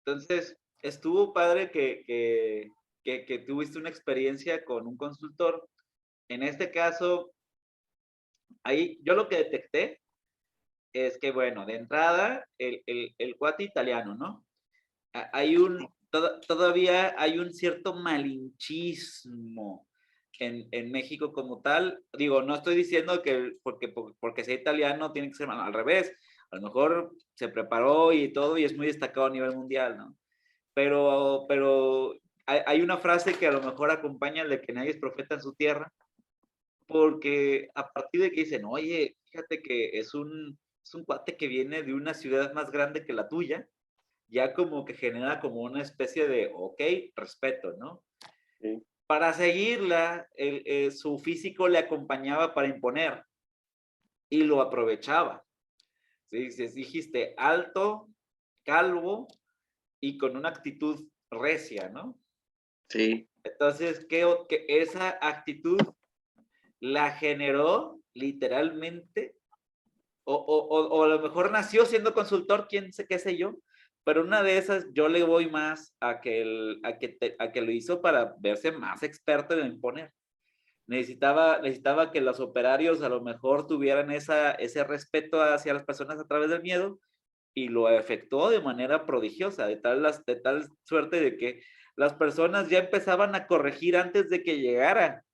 Entonces, estuvo padre que tuviste una experiencia con un consultor. En este caso, ahí yo lo que detecté es que, bueno, de entrada, el cuate italiano, ¿no? Hay todavía hay un cierto malinchismo en México como tal. Digo, no estoy diciendo que porque sea italiano tiene que ser al revés. A lo mejor se preparó y todo y es muy destacado a nivel mundial, ¿no? Pero hay una frase que a lo mejor acompaña el de que nadie es profeta en su tierra, porque a partir de que dicen, oye, fíjate que es un cuate que viene de una ciudad más grande que la tuya, ya como que genera como una especie de, ok, respeto, ¿no? Sí, Para seguirla, su físico le acompañaba para imponer y lo aprovechaba. ¿Sí? Dijiste alto, calvo y con una actitud recia, ¿no? sí, Entonces, que esa actitud la generó literalmente, o a lo mejor nació siendo consultor, quién sé qué sé yo, pero una de esas yo le voy más a que lo hizo para verse más experto en imponer. Necesitaba que los operarios a lo mejor tuvieran ese respeto hacia las personas a través del miedo y lo efectuó de manera prodigiosa, de tal suerte de que las personas ya empezaban a corregir antes de que llegara.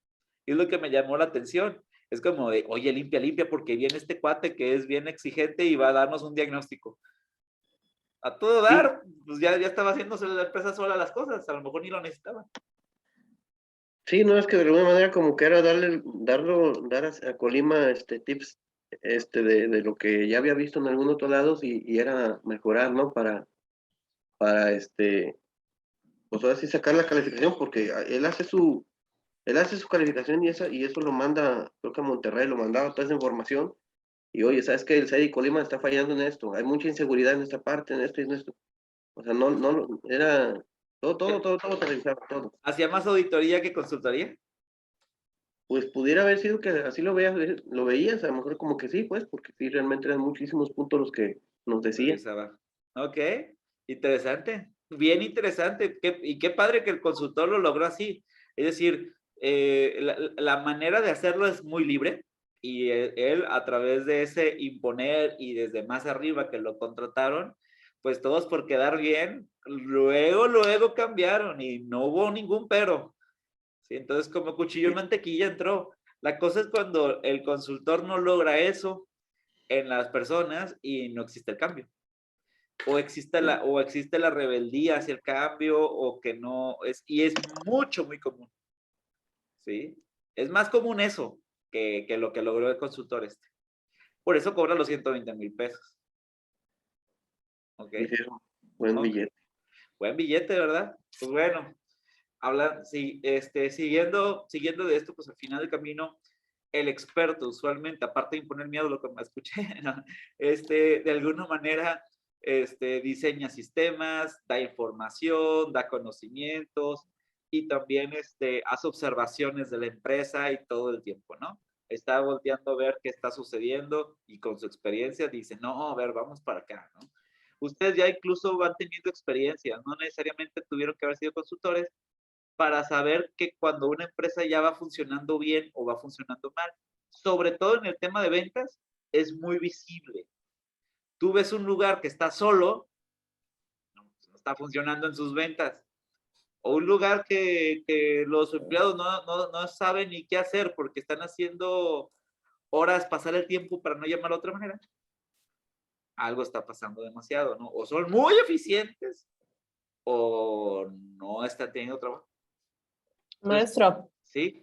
Y es lo que me llamó la atención. Es como de, oye, limpia, limpia, porque viene este cuate que es bien exigente y va a darnos un diagnóstico. A todo sí, dar, pues ya estaba haciéndose la empresa sola las cosas, a lo mejor ni lo necesitaba. sí, no es que de alguna manera como que era dar a Colima tips de lo que ya había visto en algunos otros lados y era mejorar, ¿no? Para pues ahora sí sacar la calificación, porque él hace su calificación y eso lo manda, creo que a Monterrey lo mandaba toda esa información. Y oye, ¿sabes qué? El CEDI Colima está fallando en esto, hay mucha inseguridad en esta parte, en esto y en esto. O sea, era todo se revisaba, todo. Hacía más auditoría que consultoría. Pues pudiera haber sido que así lo veías, a lo mejor como que sí, pues, porque sí, realmente eran muchísimos puntos los que nos decía. Revisaba. Ok, interesante. Bien interesante. Y qué padre que el consultor lo logró así. Es decir, la manera de hacerlo es muy libre y él a través de ese imponer y desde más arriba que lo contrataron, pues todos por quedar bien, luego cambiaron y no hubo ningún pero. ¿Sí? Entonces como cuchillo en mantequilla entró. La cosa es cuando el consultor no logra eso en las personas y no existe el cambio o existe la rebeldía hacia el cambio o que no es, y es muy común, ¿sí? Es más común eso que lo que logró el consultor este. Por eso cobra los 120,000 pesos, ¿ok? Sí, sí, es un buen Ok. billete. Buen billete, ¿verdad? Pues bueno, sí, siguiendo de esto, pues al final del camino, el experto usualmente, aparte de imponer miedo, lo que me escuché, ¿no? De alguna manera, diseña sistemas, da información, da conocimientos y también hace observaciones de la empresa y todo el tiempo, ¿no? Está volteando a ver qué está sucediendo y con su experiencia dice, no, a ver, vamos para acá, ¿no? Ustedes ya incluso van teniendo experiencias, no necesariamente tuvieron que haber sido consultores, para saber que cuando una empresa ya va funcionando bien o va funcionando mal. Sobre todo en el tema de ventas, es muy visible. Tú ves un lugar que está solo, no está funcionando en sus ventas. O un lugar que los empleados no saben ni qué hacer porque están haciendo horas pasar el tiempo para no llamar de otra manera. Algo está pasando demasiado, ¿no? O son muy eficientes o no están teniendo trabajo. Entonces, Maestro, sí,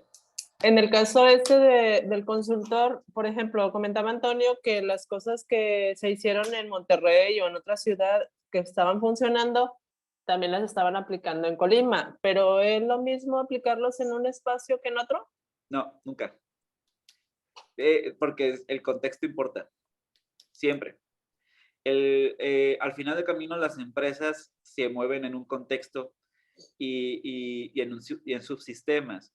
en el caso del consultor, por ejemplo, comentaba Antonio que las cosas que se hicieron en Monterrey o en otra ciudad que estaban funcionando, también las estaban aplicando en Colima, pero ¿es lo mismo aplicarlos en un espacio que en otro? no, nunca. Porque el contexto importa, siempre. Al final del camino las empresas se mueven en un contexto y en subsistemas,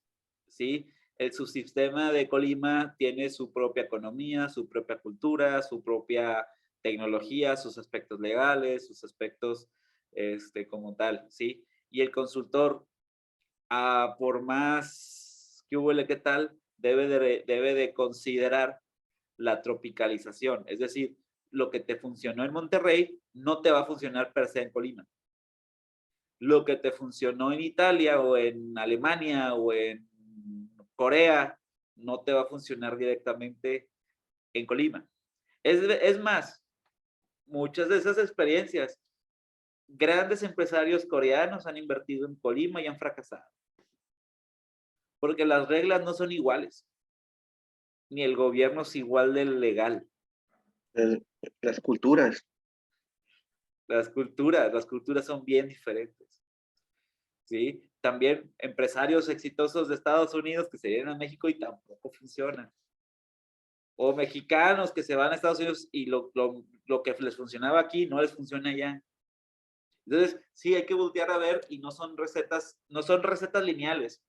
¿sí? El subsistema de Colima tiene su propia economía, su propia cultura, su propia tecnología, sus aspectos legales, sus aspectos como tal, ¿sí? Y el consultor, por más que huele, ¿qué tal? Debe de considerar la tropicalización, es decir, lo que te funcionó en Monterrey no te va a funcionar per se en Colima. Lo que te funcionó en Italia o en Alemania o en Corea no te va a funcionar directamente en Colima. Es más, muchas de esas experiencias, grandes empresarios coreanos han invertido en Colima y han fracasado. Porque las reglas no son iguales, ni el gobierno es igual de legal. Las culturas. Las culturas son bien diferentes. ¿Sí? También empresarios exitosos de Estados Unidos que se vienen a México y tampoco funcionan. O mexicanos que se van a Estados Unidos y lo que les funcionaba aquí no les funciona allá. Entonces, sí hay que voltear a ver y no son recetas lineales.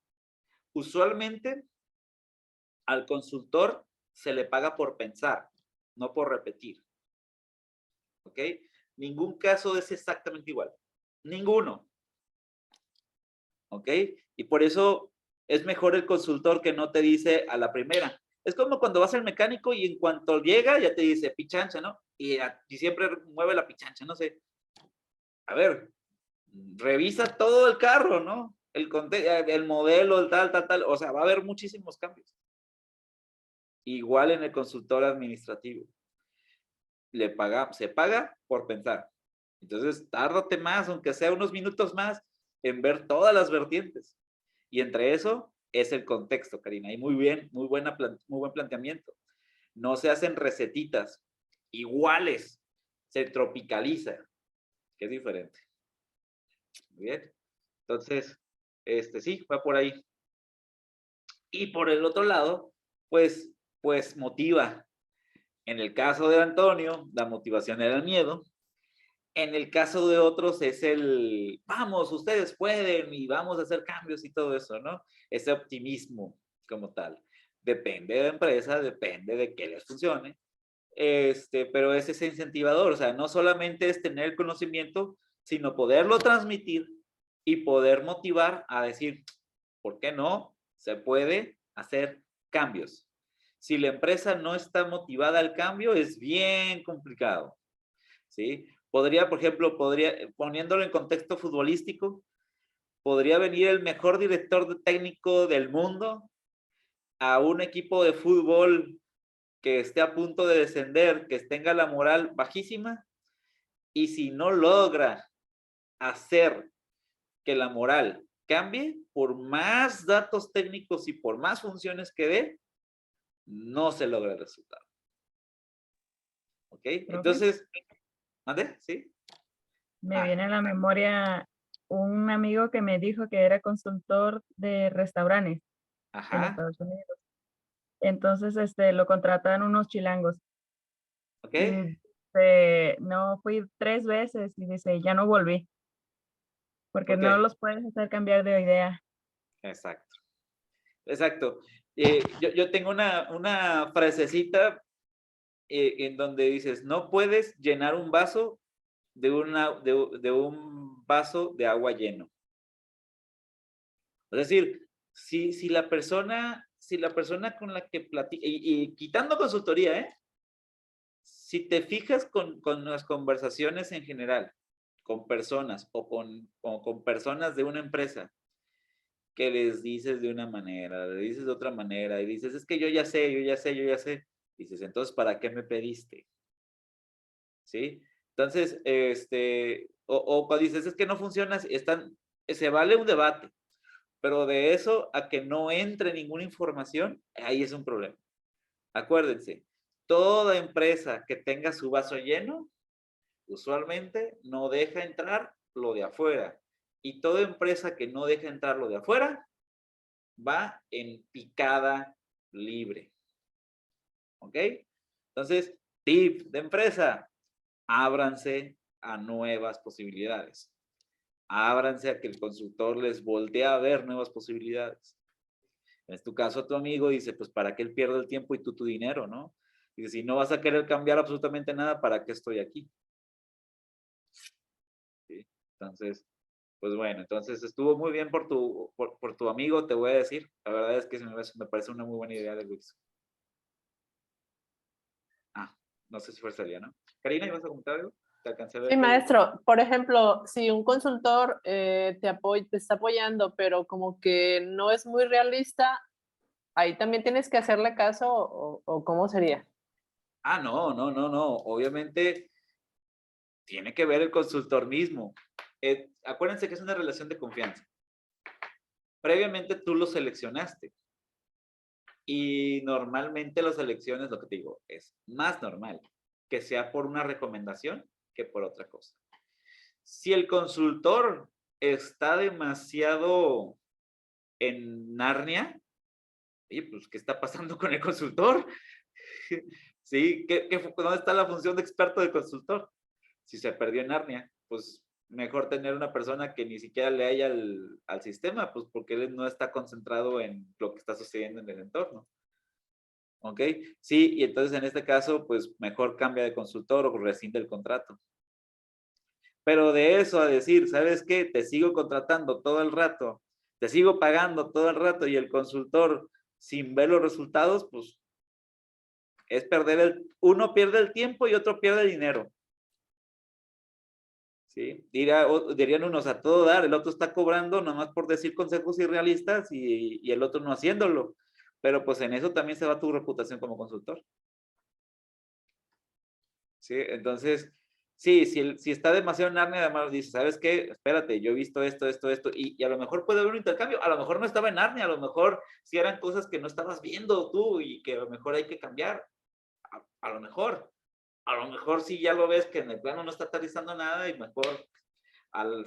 Usualmente al consultor se le paga por pensar, no por repetir. ¿Ok? Ningún caso es exactamente igual. Ninguno. ¿Ok? Y por eso es mejor el consultor que no te dice a la primera. Es como cuando vas al mecánico y en cuanto llega ya te dice pichancha, ¿no? Y siempre mueve la pichancha, no sé. A ver, revisa todo el carro, ¿no? El modelo, el tal. O sea, va a haber muchísimos cambios. Igual en el consultor administrativo. Se paga por pensar. Entonces, tárdate más, aunque sea unos minutos más, en ver todas las vertientes. Y entre eso es el contexto, Karina. Y muy bien, muy buen planteamiento. No se hacen recetitas iguales, se tropicaliza, que es diferente. Muy bien. Entonces, sí, va por ahí. Y por el otro lado, pues motiva. En el caso de Antonio, la motivación era el miedo. En el caso de otros es vamos, ustedes pueden y vamos a hacer cambios y todo eso, ¿no? Ese optimismo como tal. Depende de la empresa, depende de que les funcione. Pero es ese incentivador, o sea, no solamente es tener el conocimiento, sino poderlo transmitir y poder motivar a decir, ¿por qué no? Se puede hacer cambios. Si la empresa no está motivada al cambio, es bien complicado, ¿sí? Podría, por ejemplo, poniéndolo en contexto futbolístico, podría venir el mejor director técnico del mundo a un equipo de fútbol que esté a punto de descender, que tenga la moral bajísima, y si no logra hacer que la moral cambie, por más datos técnicos y por más funciones que dé, no se logra el resultado. ¿Ok? Entonces, ¿mande? ¿Sí? Me viene a la memoria un amigo que me dijo que era consultor de restaurantes en Ajá, Estados Unidos. Entonces, lo contratan unos chilangos. ¿ok? Y no fui 3 veces y dice, ya no volví, porque ¿Por no qué? los puedes hacer cambiar de idea. Exacto. Exacto. Yo tengo una frasecita en donde dices, no puedes llenar un vaso de un vaso de agua lleno. Es decir, si la persona con la que platica, y quitando consultoría, si te fijas con las conversaciones en general, con personas o con personas de una empresa, que les dices de una manera, le dices de otra manera, y dices, es que yo ya sé. Dices, entonces, ¿para qué me pediste? ¿Sí? Entonces, o cuando dices, es que no funciona, se vale un debate, pero de eso a que no entre ninguna información, ahí es un problema. Acuérdense, toda empresa que tenga su vaso lleno, usualmente no deja entrar lo de afuera. Y toda empresa que no deja entrar lo de afuera, va en picada libre. ¿Ok? Entonces, tip de empresa, ábranse a nuevas posibilidades. Ábranse a que el consultor les voltee a ver nuevas posibilidades. En tu caso, tu amigo dice, pues, ¿para qué él pierde el tiempo y tú tu dinero, no? Dice, si no vas a querer cambiar absolutamente nada, ¿para qué estoy aquí? ¿Sí? Entonces, pues bueno, entonces estuvo muy bien por tu amigo, te voy a decir. La verdad es que me parece una muy buena idea de Wix. No sé si fue Celia, ¿no? Karina, ¿ibas a comentar algo? Te alcancé a ver Sí, que- maestro. Por ejemplo, si un consultor te está apoyando, pero como que no es muy realista, ahí también tienes que hacerle caso o ¿cómo sería? No. Obviamente tiene que ver el consultor mismo. Acuérdense que es una relación de confianza. Previamente tú lo seleccionaste. Y normalmente las elecciones, lo que te digo, es más normal que sea por una recomendación que por otra cosa. Si el consultor está demasiado en Narnia, oye, pues, ¿qué está pasando con el consultor? ¿Sí? ¿Dónde está la función de experto de consultor? Si se perdió en Narnia, pues mejor tener una persona que ni siquiera le haya al sistema, pues porque él no está concentrado en lo que está sucediendo en el entorno. ¿Ok? Sí, y entonces en este caso, pues mejor cambia de consultor o rescinde el contrato. Pero de eso a decir, ¿sabes qué? Te sigo contratando todo el rato, te sigo pagando todo el rato y el consultor sin ver los resultados, pues es uno pierde el tiempo y otro pierde el dinero. ¿Sí? Dirían unos a todo dar, el otro está cobrando nomás por decir consejos irrealistas y el otro no haciéndolo. Pero pues en eso también se va tu reputación como consultor. ¿Sí? Entonces, sí, si está demasiado en Narnia, además dice, ¿sabes qué? Espérate, yo he visto esto, y a lo mejor puede haber un intercambio, a lo mejor no estaba en Narnia, a lo mejor sí eran cosas que no estabas viendo tú y que a lo mejor hay que cambiar, a lo mejor sí ya lo ves que en el plano no está aterrizando nada y mejor,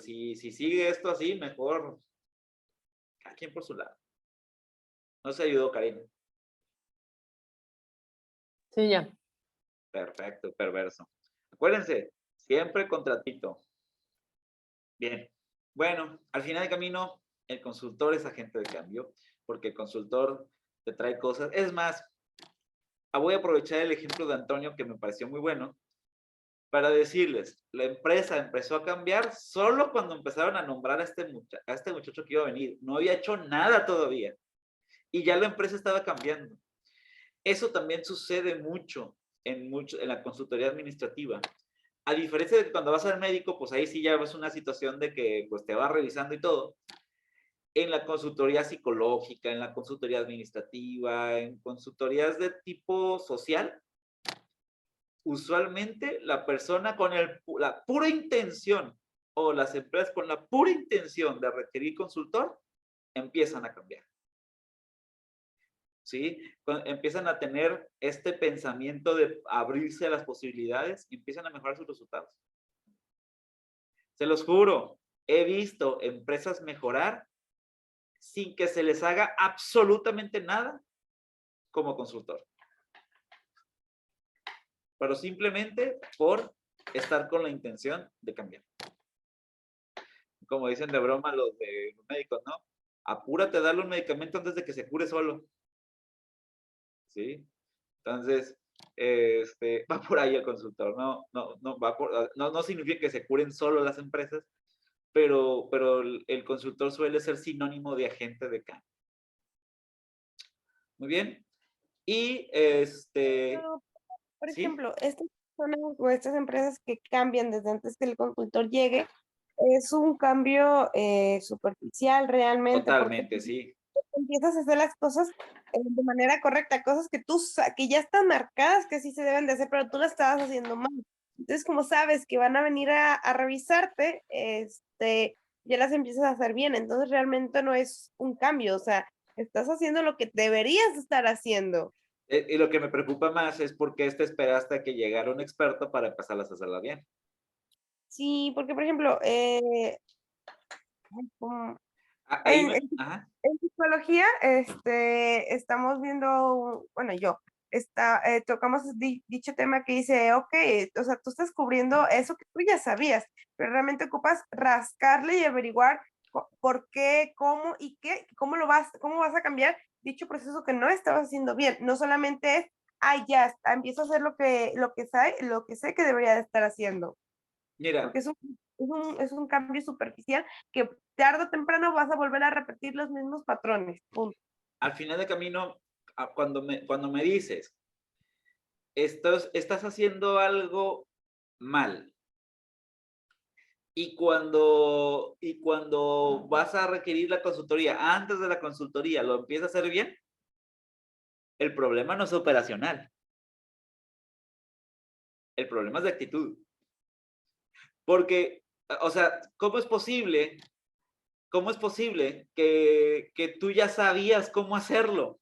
si sigue esto así, mejor cada quien por su lado. No se ayudó, Karina. Sí, ya. Perfecto, perverso. Acuérdense, siempre contratito. Bien. Bueno, al final del camino, el consultor es agente de cambio, porque el consultor te trae cosas. Es más, voy a aprovechar el ejemplo de Antonio, que me pareció muy bueno, para decirles, la empresa empezó a cambiar solo cuando empezaron a nombrar a este muchacho que iba a venir. No había hecho nada todavía. Y ya la empresa estaba cambiando. Eso también sucede mucho en la consultoría administrativa. A diferencia de que cuando vas al médico, pues ahí sí ya ves una situación de que pues te va revisando y todo. En la consultoría psicológica, en la consultoría administrativa, en consultorías de tipo social, usualmente la persona con la pura intención o las empresas con la pura intención de requerir consultor, empiezan a cambiar. ¿Sí? Empiezan a tener este pensamiento de abrirse a las posibilidades y empiezan a mejorar sus resultados. Se los juro, he visto empresas mejorar sin que se les haga absolutamente nada como consultor. Pero simplemente por estar con la intención de cambiar. Como dicen de broma los médicos, ¿no? Apúrate a darle un medicamento antes de que se cure solo. ¿Sí? Entonces, va por ahí el consultor, no significa que se curen solo las empresas, pero el consultor suele ser sinónimo de agente de cambio. Muy bien. Y Pero, por ¿sí? ejemplo, estas personas o estas empresas que cambian desde antes que el consultor llegue, es un cambio superficial realmente, porque Totalmente, sí. empiezas a hacer las cosas de manera correcta, cosas que que ya están marcadas que sí se deben de hacer, pero tú las estabas haciendo mal. Entonces, como sabes que van a venir a revisarte, ya las empiezas a hacer bien. Entonces, realmente no es un cambio, o sea, estás haciendo lo que deberías estar haciendo. Y lo que me preocupa más es por qué esperaste a que llegara un experto para empezarlas a hacerla bien. Sí, porque, por ejemplo, como- Ahí en, ajá. en psicología, estamos viendo, bueno, tocamos dicho tema que dice, ok, o sea, tú estás cubriendo eso que tú ya sabías, pero realmente ocupas rascarle y averiguar por qué, cómo y qué, cómo vas a cambiar dicho proceso que no estabas haciendo bien. No solamente es, ya está, empiezo a hacer lo que sé que debería de estar haciendo. Mira, Porque es un es un cambio superficial que tarde o temprano vas a volver a repetir los mismos patrones. Punto. Al final del camino, cuando me dices, estás haciendo algo mal, y cuando vas a requerir la consultoría, antes de la consultoría, lo empiezas a hacer bien, el problema no es operacional. El problema es de actitud. Porque, o sea, ¿cómo es posible que tú ya sabías cómo hacerlo?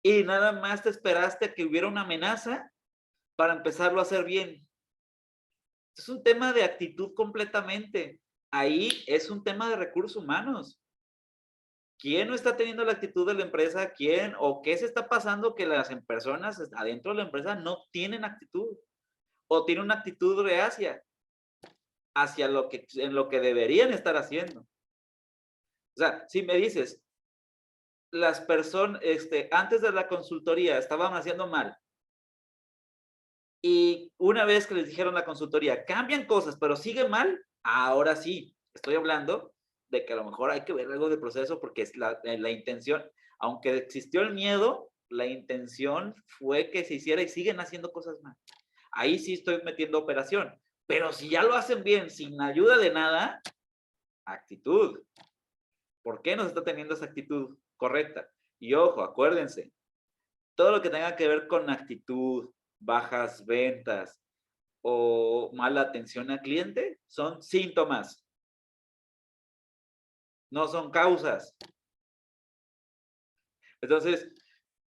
Y nada más te esperaste a que hubiera una amenaza para empezarlo a hacer bien. Es un tema de actitud completamente. Ahí es un tema de recursos humanos. ¿Quién no está teniendo la actitud de la empresa? ¿Quién? ¿O qué se está pasando que las personas adentro de la empresa no tienen actitud? O tienen una actitud reacia hacia en lo que deberían estar haciendo. O sea, si me dices, las personas, antes de la consultoría estaban haciendo mal, y una vez que les dijeron la consultoría, cambian cosas, pero sigue mal, ahora sí, estoy hablando de que a lo mejor hay que ver algo de proceso, porque es la intención, aunque existió el miedo, la intención fue que se hiciera y siguen haciendo cosas mal. Ahí sí estoy metiendo operación, pero si ya lo hacen bien, sin ayuda de nada, actitud. ¿Por qué no se está teniendo esa actitud correcta? Y ojo, acuérdense, todo lo que tenga que ver con actitud, bajas ventas o mala atención al cliente son síntomas, no son causas. Entonces,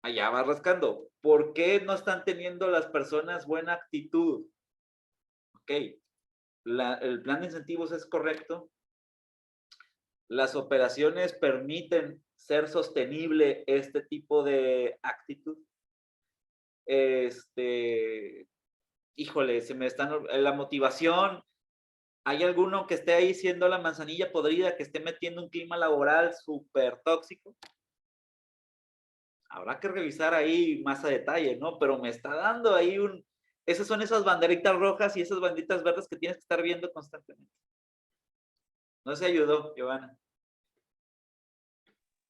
allá va rascando. ¿Por qué no están teniendo las personas buena actitud? Ok, el plan de incentivos es correcto. Las operaciones permiten ser sostenible este tipo de actitud. Híjole, se me están, la motivación, ¿hay alguno que esté ahí siendo la manzanilla podrida, que esté metiendo un clima laboral súper tóxico? Habrá que revisar ahí más a detalle, ¿no? Pero me está dando ahí esas son esas banderitas rojas y esas banditas verdes que tienes que estar viendo constantemente. ¿No se ayudó, Giovanna?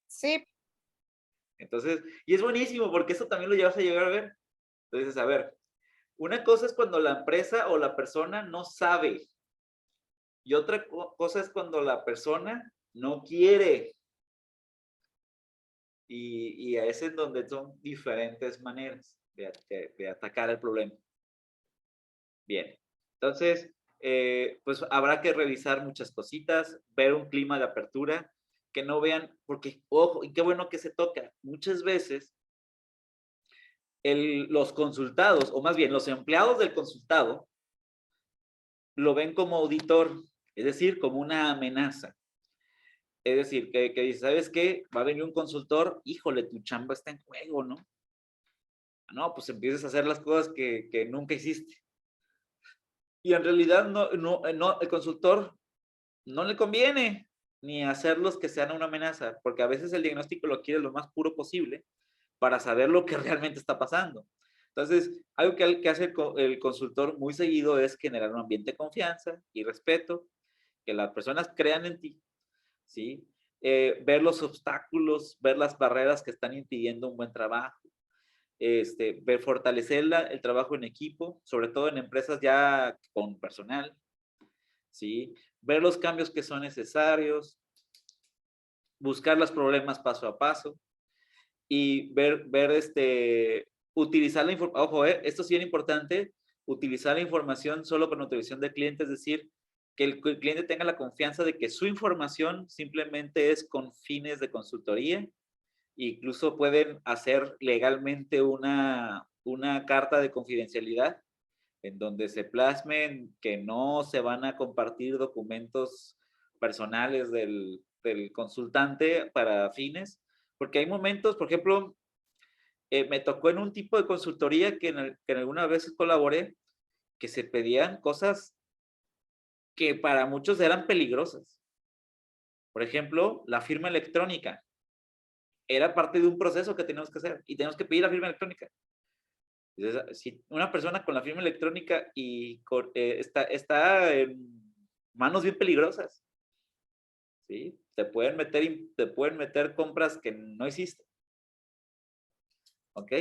Sí. Entonces, y es buenísimo porque eso también lo llevas a llegar a ver. Entonces, a ver, una cosa es cuando la empresa o la persona no sabe. Y otra cosa es cuando la persona no quiere. Y es en donde son diferentes maneras de atacar el problema. Bien. Entonces, pues habrá que revisar muchas cositas, ver un clima de apertura, que no vean, porque, ojo, y qué bueno que se toca. Muchas veces los consultados, o más bien los empleados del consultado, lo ven como auditor, es decir, como una amenaza. Es decir, que dice, ¿sabes qué? Va a venir un consultor, híjole, tu chamba está en juego, ¿no? No, pues empiezas a hacer las cosas que nunca hiciste. Y en realidad no, el consultor no le conviene ni hacerlos que sean una amenaza, porque a veces el diagnóstico lo quiere lo más puro posible para saber lo que realmente está pasando. Entonces, algo que hace el consultor muy seguido es generar un ambiente de confianza y respeto, que las personas crean en ti, ¿sí? Ver los obstáculos, ver las barreras que están impidiendo un buen trabajo, ver fortalecer el trabajo en equipo, sobre todo en empresas ya con personal, ¿sí? Ver los cambios que son necesarios, buscar los problemas paso a paso y utilizar la información, ojo, esto sí es importante, utilizar la información solo para nutrición del cliente, es decir, que el cliente tenga la confianza de que su información simplemente es con fines de consultoría. Incluso pueden hacer legalmente una carta de confidencialidad en donde se plasmen que no se van a compartir documentos personales del consultante para fines, porque hay momentos, por ejemplo, me tocó en un tipo de consultoría que en algunas veces colaboré, que se pedían cosas que para muchos eran peligrosas. Por ejemplo, la firma electrónica. Era parte de un proceso que teníamos que hacer y tenemos que pedir la firma electrónica. Entonces, si una persona con la firma electrónica y está manos bien peligrosas, ¿sí? Te pueden meter compras que no hiciste, ¿ok?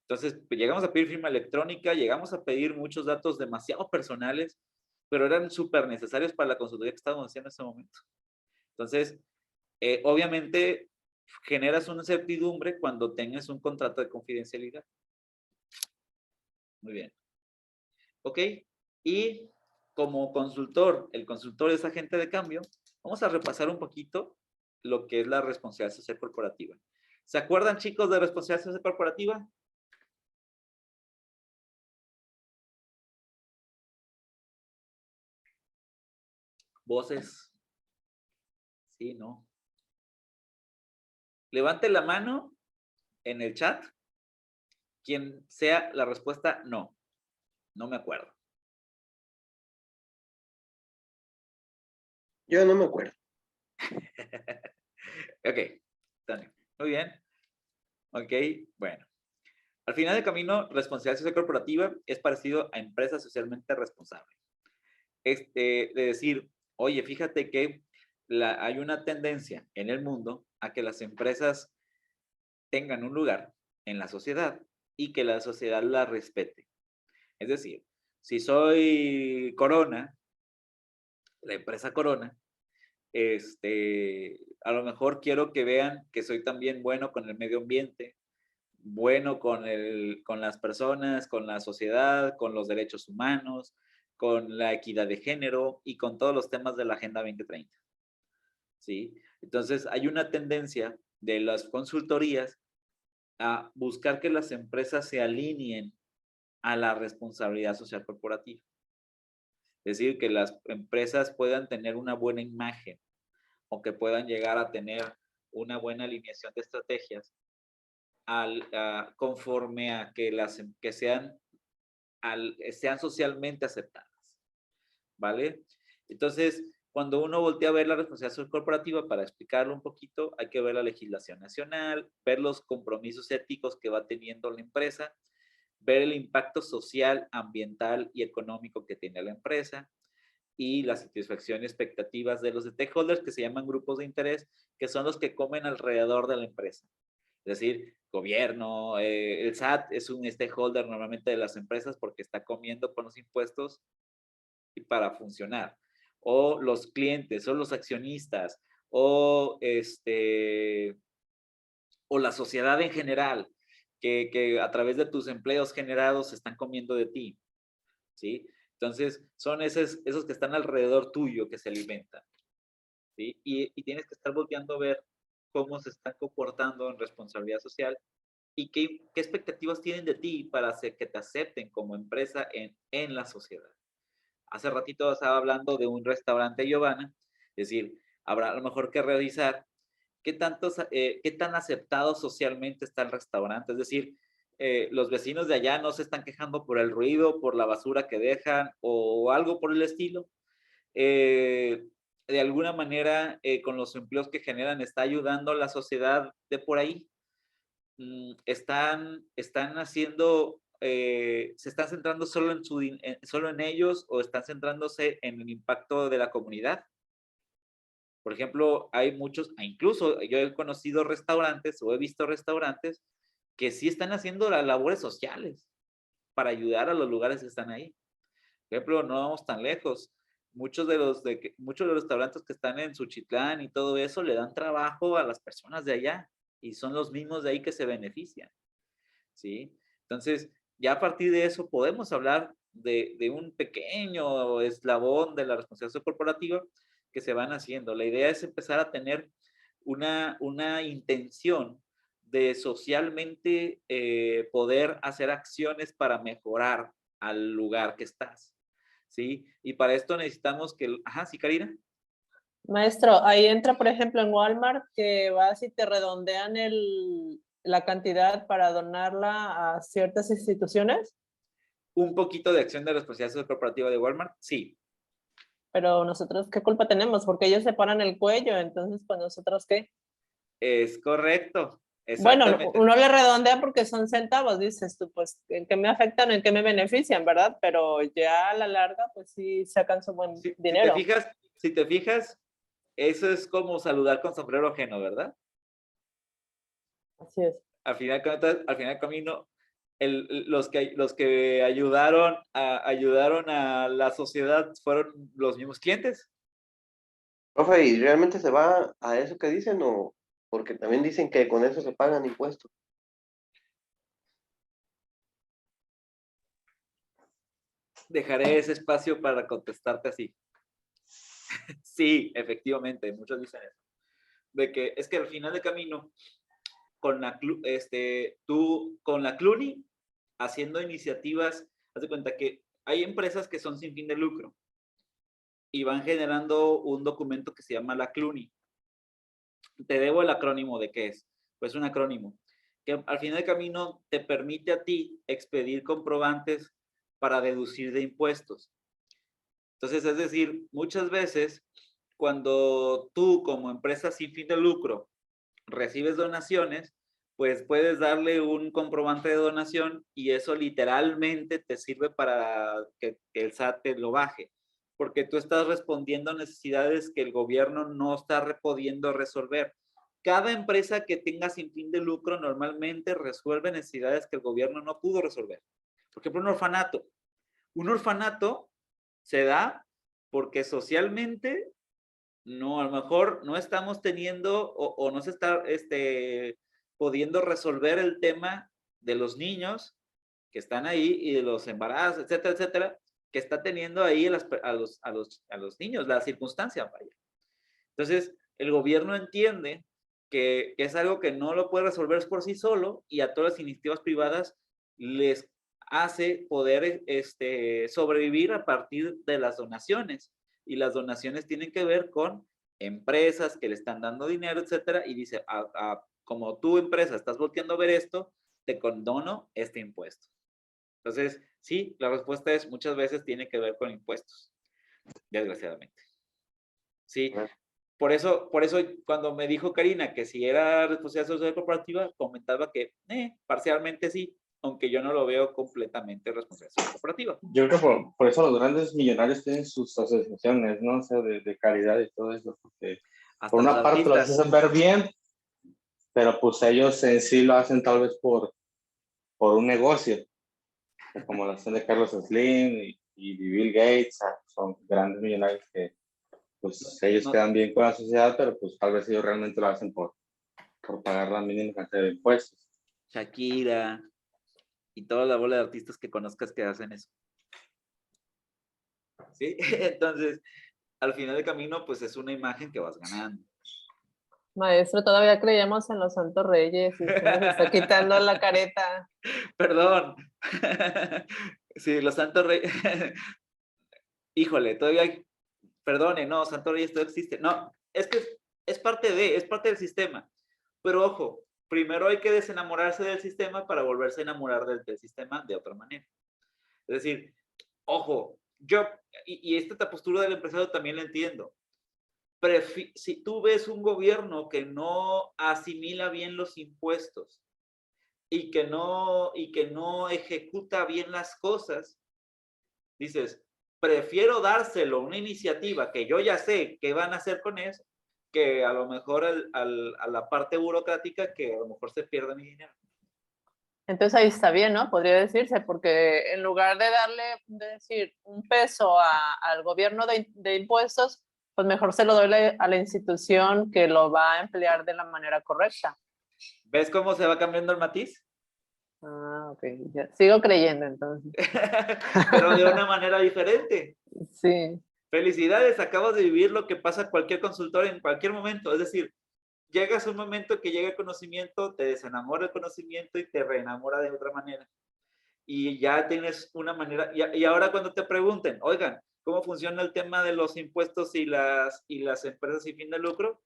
Entonces, pues, llegamos a pedir firma electrónica, llegamos a pedir muchos datos demasiado personales, pero eran súper necesarios para la consultoría que estábamos haciendo en ese momento. Entonces, obviamente, generas una incertidumbre cuando tengas un contrato de confidencialidad. Muy bien. ¿Ok? Y como consultor, el consultor es agente de cambio, vamos a repasar un poquito lo que es la responsabilidad social corporativa. ¿Se acuerdan, chicos, de responsabilidad social corporativa? Voces. Sí, no. Levante la mano en el chat quien sea la respuesta no. No me acuerdo. Yo no me acuerdo. Ok, Tania. Muy bien. Ok, bueno. Al final del camino, responsabilidad social corporativa es parecido a empresa socialmente responsable. De decir, oye, fíjate que hay una tendencia en el mundo a que las empresas tengan un lugar en la sociedad y que la sociedad la respete. Es decir, si soy Corona, la empresa Corona, a lo mejor quiero que vean que soy también bueno con el medio ambiente, bueno con las personas, con la sociedad, con los derechos humanos, con la equidad de género y con todos los temas de la Agenda 2030. ¿Sí? Entonces, hay una tendencia de las consultorías a buscar que las empresas se alineen a la responsabilidad social corporativa. Es decir, que las empresas puedan tener una buena imagen o que puedan llegar a tener una buena alineación de estrategias conforme a que sean socialmente aceptadas, ¿vale? Entonces, cuando uno voltea a ver la responsabilidad corporativa, para explicarlo un poquito, hay que ver la legislación nacional, ver los compromisos éticos que va teniendo la empresa, ver el impacto social, ambiental y económico que tiene la empresa y la satisfacción y expectativas de los stakeholders, que se llaman grupos de interés, que son los que comen alrededor de la empresa. Es decir, gobierno, el SAT es un stakeholder normalmente de las empresas porque está comiendo con los impuestos y para funcionar. O los clientes, o los accionistas, o la sociedad en general, que a través de tus empleos generados se están comiendo de ti, ¿sí? Entonces, son esos que están alrededor tuyo que se alimentan, ¿sí? Y tienes que estar volteando a ver cómo se están comportando en responsabilidad social y qué expectativas tienen de ti para hacer que te acepten como empresa en la sociedad. Hace ratito estaba hablando de un restaurante Giovanna, es decir, habrá a lo mejor que revisar qué tan aceptado socialmente está el restaurante, es decir, los vecinos de allá no se están quejando por el ruido, por la basura que dejan o algo por el estilo. De alguna manera, con los empleos que generan, está ayudando a la sociedad de por ahí. Están haciendo, se están centrando solo en ellos o están centrándose en el impacto de la comunidad. Por ejemplo, hay muchos, incluso yo he conocido restaurantes o he visto restaurantes que sí están haciendo las labores sociales para ayudar a los lugares que están ahí. Por ejemplo, no vamos tan lejos. Muchos de los restaurantes que están en Suchitlán y todo eso le dan trabajo a las personas de allá y son los mismos de ahí que se benefician, ¿sí? Entonces, ya a partir de eso podemos hablar de un pequeño eslabón de la responsabilidad corporativa que se van haciendo. La idea es empezar a tener una intención de socialmente poder hacer acciones para mejorar al lugar que estás, ¿sí? Y para esto necesitamos que... Ajá, sí, Karina. Maestro, ahí entra, por ejemplo, en Walmart, que vas y te redondean la cantidad para donarla a ciertas instituciones. Un poquito de acción de responsabilidad corporativa de Walmart, sí. Pero nosotros, ¿qué culpa tenemos? Porque ellos se paran el cuello, entonces, pues, ¿nosotros qué? Es correcto. Bueno, Exactamente. uno le redondea porque son centavos, dices tú, pues, ¿en qué me afectan, en qué me benefician, verdad? Pero ya a la larga, pues sí sacan su buen dinero. Si te fijas, eso es como saludar con sombrero ajeno, ¿verdad? Así es. Al final, al final del camino, los que ayudaron a la sociedad fueron los mismos clientes. Profe, ¿y realmente se va a eso que dicen o porque también dicen que con eso se pagan impuestos? Dejaré ese espacio para contestarte así. Sí, efectivamente, muchos dicen eso. De que es que al final del camino, con tú con la Cluny, haciendo iniciativas, haz de cuenta que hay empresas que son sin fin de lucro y van generando un documento que se llama la Cluny. Te debo el acrónimo de qué es. Pues un acrónimo que al final del camino te permite a ti expedir comprobantes para deducir de impuestos. Entonces, es decir, muchas veces cuando tú como empresa sin fin de lucro recibes donaciones, pues puedes darle un comprobante de donación y eso literalmente te sirve para que el SAT te lo baje, porque tú estás respondiendo a necesidades que el gobierno no está pudiendo resolver. Cada empresa que tenga sin fin de lucro normalmente resuelve necesidades que el gobierno no pudo resolver. Por ejemplo, un orfanato. Un orfanato se da porque socialmente no, a lo mejor no estamos teniendo o no se está pudiendo resolver el tema de los niños que están ahí y de los embarazos, etcétera, etcétera, que está teniendo ahí a los niños, la circunstancia, vaya. Entonces, el gobierno entiende que es algo que no lo puede resolver por sí solo y a todas las iniciativas privadas les hace poder sobrevivir a partir de las donaciones. Y las donaciones tienen que ver con empresas que le están dando dinero, etcétera, y dice, como tu empresa estás volteando a ver esto, te condono este impuesto. Entonces, sí, la respuesta es muchas veces tiene que ver con impuestos, desgraciadamente. Sí, por eso cuando me dijo Karina que si era responsabilidad social corporativa, comentaba que parcialmente sí, aunque yo no lo veo completamente responsabilidad corporativa. Yo creo que por eso los grandes millonarios tienen sus asociaciones, ¿no? O sea, de caridad y todo eso, porque Hasta por una los parte los artistas. hacen ver bien, pero pues ellos en sí lo hacen tal vez por un negocio, como la acción de Carlos Slim y Bill Gates, son grandes millonarios que pues ellos quedan bien con la sociedad, pero pues tal vez ellos realmente lo hacen por pagar la mínima cantidad de impuestos. Shakira y toda la bola de artistas que conozcas que hacen eso. ¿Sí? Entonces, al final del camino, pues es una imagen que vas ganando. Maestro, todavía creíamos en los Santos Reyes y usted nos está quitando la careta. Perdón. Sí, los Santos Reyes. Híjole, todavía, perdone, no, Santos Reyes todavía existe. No, es que es parte del sistema. Pero ojo, primero hay que desenamorarse del sistema para volverse a enamorar del sistema de otra manera. Es decir, ojo, y esta postura del empresario también la entiendo. Si tú ves un gobierno que no asimila bien los impuestos y que no ejecuta bien las cosas, dices, prefiero dárselo a una iniciativa que yo ya sé qué van a hacer con eso, que a lo mejor a la parte burocrática que a lo mejor se pierde mi dinero. Entonces ahí está bien, ¿no? Podría decirse, porque en lugar de darle, de decir, un peso al gobierno de impuestos, pues mejor se lo doy a la institución que lo va a emplear de la manera correcta. ¿Ves cómo se va cambiando el matiz? Ah, ok. Ya. Sigo creyendo entonces. Pero de una manera diferente. Sí. Felicidades, acabas de vivir lo que pasa a cualquier consultor en cualquier momento. Es decir, llegas a un momento que llega el conocimiento, te desenamora el conocimiento y te reenamora de otra manera. Y ya tienes una manera, y ahora cuando te pregunten, oigan, ¿cómo funciona el tema de los impuestos y las empresas sin fin de lucro?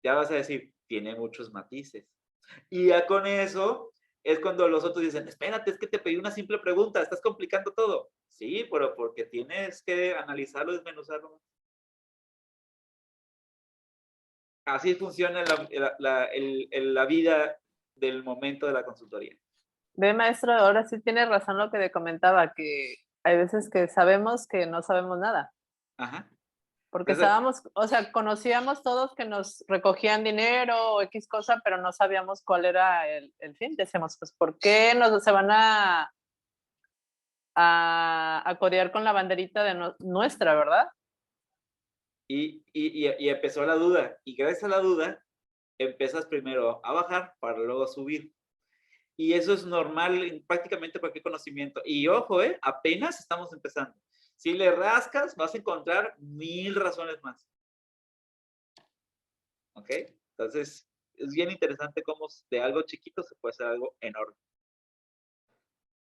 Ya vas a decir, tiene muchos matices. Y ya con eso es cuando los otros dicen, espérate, es que te pedí una simple pregunta, estás complicando todo. Sí, pero porque tienes que analizarlo, desmenuzarlo. Así funciona la vida del momento de la consultoría. Ve, maestro, ahora sí tiene razón lo que le comentaba, que hay veces que sabemos que no sabemos nada. Ajá. Porque Entonces, estábamos, o sea, conocíamos todos que nos recogían dinero o X cosa, pero no sabíamos cuál era el fin. Decíamos, pues, ¿por qué se van a codear con la banderita de nuestra, verdad? y empezó la duda. Y gracias a la duda, empiezas primero a bajar para luego subir. Y eso es normal en prácticamente cualquier conocimiento. Y ojo, apenas estamos empezando. Si le rascas, vas a encontrar 1000 razones más. ¿Ok? Entonces, es bien interesante cómo de algo chiquito se puede hacer algo enorme.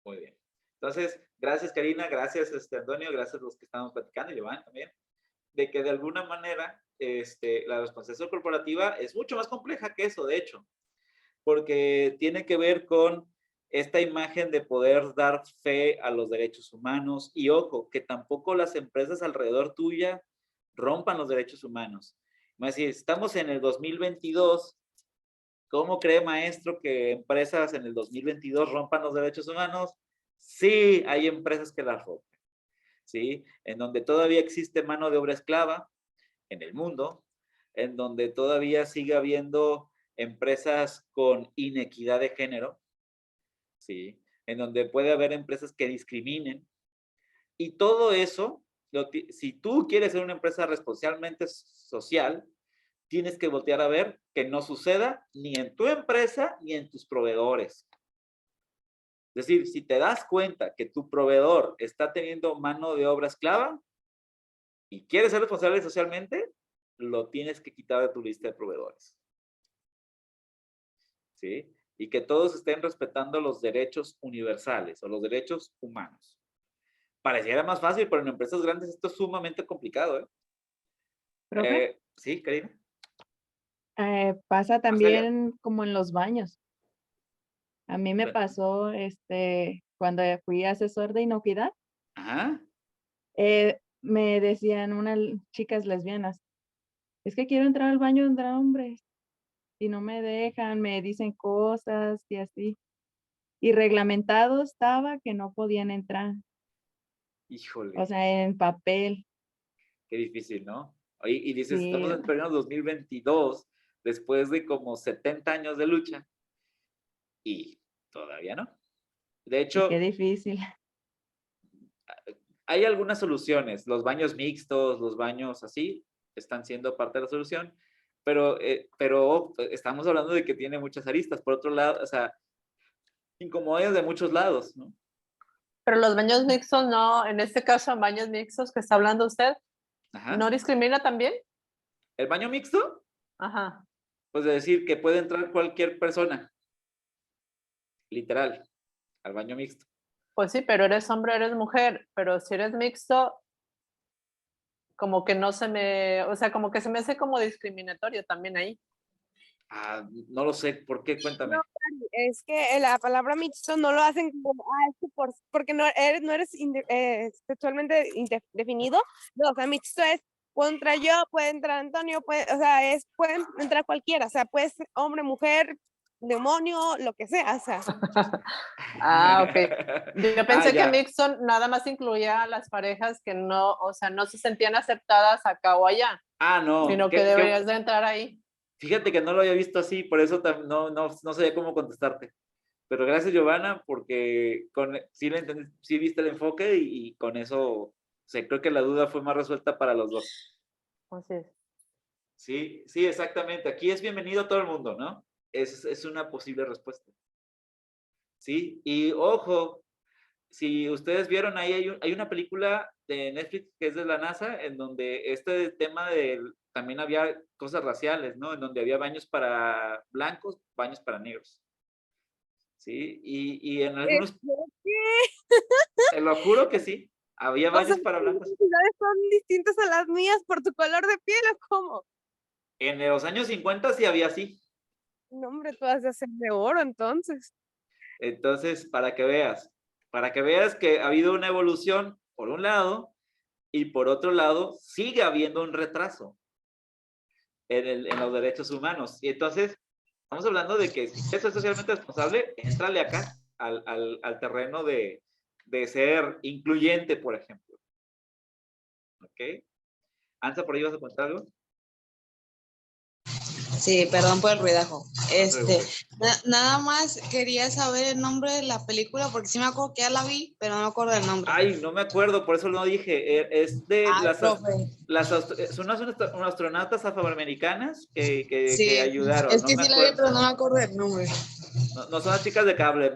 Muy bien. Entonces, gracias Karina, gracias Antonio, gracias a los que estamos platicando, y Giovanni también, de que de alguna manera la responsabilidad corporativa es mucho más compleja que eso, de hecho, porque tiene que ver con esta imagen de poder dar fe a los derechos humanos y ojo, que tampoco las empresas alrededor tuya rompan los derechos humanos. Más si estamos en el 2022, ¿cómo cree maestro que empresas en el 2022 rompan los derechos humanos? Sí, hay empresas que las rompen, ¿sí? En donde todavía existe mano de obra esclava en el mundo, en donde todavía sigue habiendo empresas con inequidad de género, ¿sí? En donde puede haber empresas que discriminen. Y todo eso, si tú quieres ser una empresa responsablemente social, tienes que voltear a ver que no suceda ni en tu empresa ni en tus proveedores. Es decir, si te das cuenta que tu proveedor está teniendo mano de obra esclava y quieres ser responsable socialmente, lo tienes que quitar de tu lista de proveedores. ¿Sí? Y que todos estén respetando los derechos universales o los derechos humanos. Pareciera más fácil, pero en empresas grandes esto es sumamente complicado, ¿eh? Profe, Sí, Karina. pasa Celia. también como en los baños. A mí me Bueno. pasó cuando fui asesor de inocuidad, Ajá. me decían unas chicas lesbianas, es que quiero entrar al baño de hombres y no me dejan, me dicen cosas y así. Y reglamentado estaba que no podían entrar, Híjole, o sea, en papel. qué difícil, ¿no? Y dices, Sí, estamos en pleno 2022, después de como 70 años de lucha, y todavía no. De y qué hecho, difícil. hay algunas soluciones, los baños mixtos, los baños así, están siendo parte de la solución, pero estamos hablando de que tiene muchas aristas. Por otro lado, o sea, incomodidades de muchos lados, ¿no? Pero los baños mixtos no, en este caso, en baños mixtos que está hablando usted, Ajá. ¿no discrimina también? ¿El baño mixto? Ajá. Pues de decir que puede entrar cualquier persona, literal, al baño mixto. Pues sí, pero eres hombre, eres mujer, pero si eres mixto, como que no se me, o sea, como que se me hace como discriminatorio también ahí. Ah, no lo sé, ¿por qué? Cuéntame. No, es que la palabra mixto no lo hacen como, es que porque no eres sexualmente definido. No, o sea, mixto es, puedo entrar yo, puede entrar Antonio, o sea, pueden entrar cualquiera, o sea, puede ser hombre, mujer, demonio, lo que sea, o sea. Ah, ok. Yo pensé que ya. mixto nada más incluía a las parejas que no, o sea, no se sentían aceptadas acá o allá, Ah, no. sino que deberías de entrar ahí. Fíjate que no lo había visto así, por eso no sabía cómo contestarte. Pero gracias, Giovanna, porque sí, sí viste el enfoque y con eso, o sea, creo que la duda fue más resuelta para los dos. Así es. Sí, sí, exactamente. Aquí es bienvenido todo el mundo, ¿no? Es una posible respuesta. Sí, y ojo, si ustedes vieron ahí, hay una película de Netflix que es de la NASA, en donde este tema también había cosas raciales, ¿no? En donde había baños para blancos, baños para negros. ¿Sí? Y en algunos, ¿Qué? te lo juro que sí, había O sea, baños para ¿las blancos. necesidades son distintas a las mías por tu color de piel o cómo? En los años 50 sí había así. No, hombre, tú has de hacer de oro, entonces. Entonces, para que veas que ha habido una evolución por un lado y por otro lado sigue habiendo un retraso en los derechos humanos. Y entonces, Estamos hablando de que si quieres ser socialmente responsable, éntrale acá al terreno de ser incluyente, por ejemplo. ¿Ok? Anza, por ahí vas a contar algo. Sí, perdón por el ruidajo. preocupes. Nada más quería saber el nombre de la película porque sí me acuerdo que ya la vi, pero no me acuerdo del nombre. Ay, no me acuerdo, por eso no dije. Es de Ay, profe. son unas astronautas afroamericanas que Sí, ayudaron. es No que me sí la vi, acuerdo. pero no me acuerdo del nombre. No son las chicas de cable,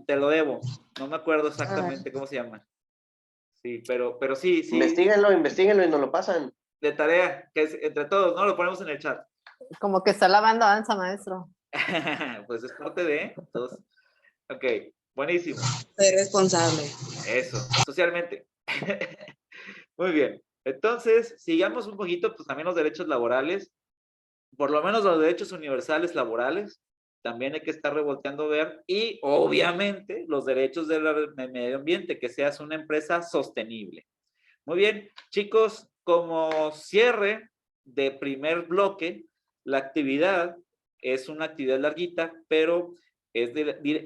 te lo debo. No me acuerdo Ah. exactamente cómo se llaman. Sí, pero sí, Investíguenlo y nos lo pasan. de tarea, que es entre todos, ¿no? Lo ponemos en el chat. Como que está lavando danza, maestro. Pues es parte de, entonces, ok, buenísimo. Soy responsable. Eso, socialmente. Muy bien. Entonces, sigamos un poquito, pues también los derechos laborales, por lo menos los derechos universales laborales, también hay que estar revolteando a ver, y obviamente los derechos del medio ambiente, que seas una empresa sostenible. Muy bien, chicos, como cierre de primer bloque, la actividad es una actividad larguita, pero es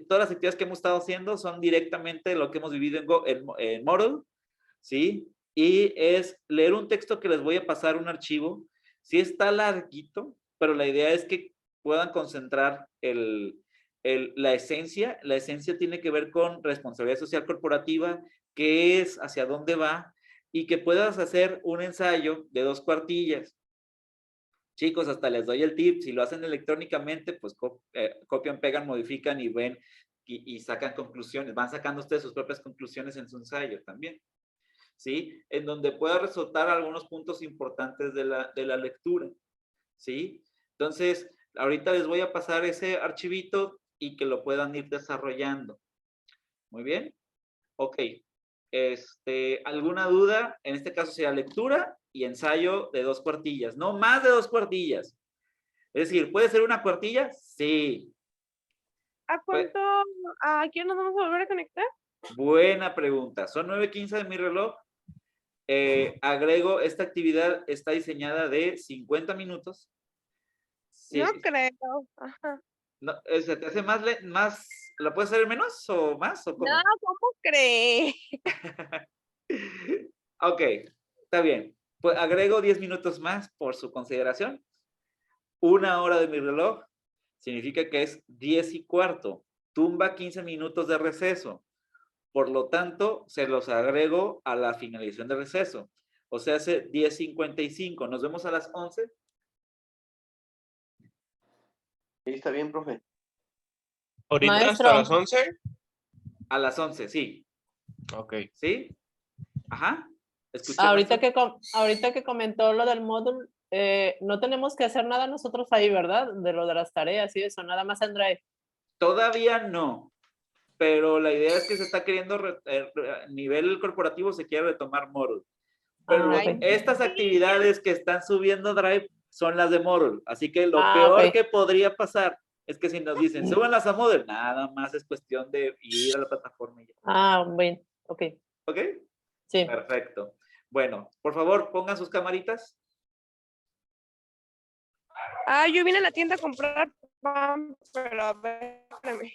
todas las actividades que hemos estado haciendo son directamente lo que hemos vivido en Moodle, ¿sí? Y es leer un texto que les voy a pasar, un archivo. Sí está larguito, pero la idea es que puedan concentrar la esencia. La esencia tiene que ver con responsabilidad social corporativa, qué es, hacia dónde va, y que puedas hacer un ensayo de 2 cuartillas. Chicos, hasta les doy el tip, si lo hacen electrónicamente, pues copian, pegan, modifican y ven y sacan conclusiones, van sacando ustedes sus propias conclusiones en su ensayo también, ¿sí? En donde pueda resaltar algunos puntos importantes de la lectura, ¿sí? Entonces, ahorita les voy a pasar ese archivito y que lo puedan ir desarrollando. Muy bien. Ok. ¿Alguna duda? En este caso sería lectura y ensayo de 2 cuartillas, no más de 2 cuartillas. Es decir, ¿puede ser una cuartilla? Sí. ¿A cuánto? ¿A quién nos vamos a volver a conectar? Buena pregunta. Son 9:15 de mi reloj. Agrego, esta actividad está diseñada de 50 minutos. Sí. No creo. Ajá. No, ¿se te hace más, la puedes hacer menos o más? ¿O cómo? No, ¿cómo crees? Ok, está bien. Pues agrego 10 minutos más por su consideración. 1 hora de mi reloj significa que es 10:15. Tumba 15 minutos de receso. Por lo tanto, se los agrego a la finalización de receso. O sea, hace 10:55. Nos vemos a las 11. Sí, está bien, profe. ¿Ahorita Maestro. hasta las 11? A las 11, sí. Ok. ¿Sí? Ajá. ¿Escuché, Ahorita maestro? ahorita que comentó lo del módulo, no tenemos que hacer nada nosotros ahí, ¿verdad? De lo de las tareas y eso, nada más en Drive. Todavía no. Pero la idea es que se está queriendo, a nivel corporativo se quiere retomar Moodle. Pero Ah, Ay, ok. estas actividades que están subiendo Drive son las de Moodle. Así que lo Ah, peor ok. que podría pasar es que si nos dicen, súbanlas a Moodle, nada más es cuestión de ir a la plataforma y ya. Ah, bueno, ok. ¿Ok? Sí. Perfecto. Bueno, por favor, pongan sus camaritas. yo vine a la tienda a comprar pan, pero a ver, espérame.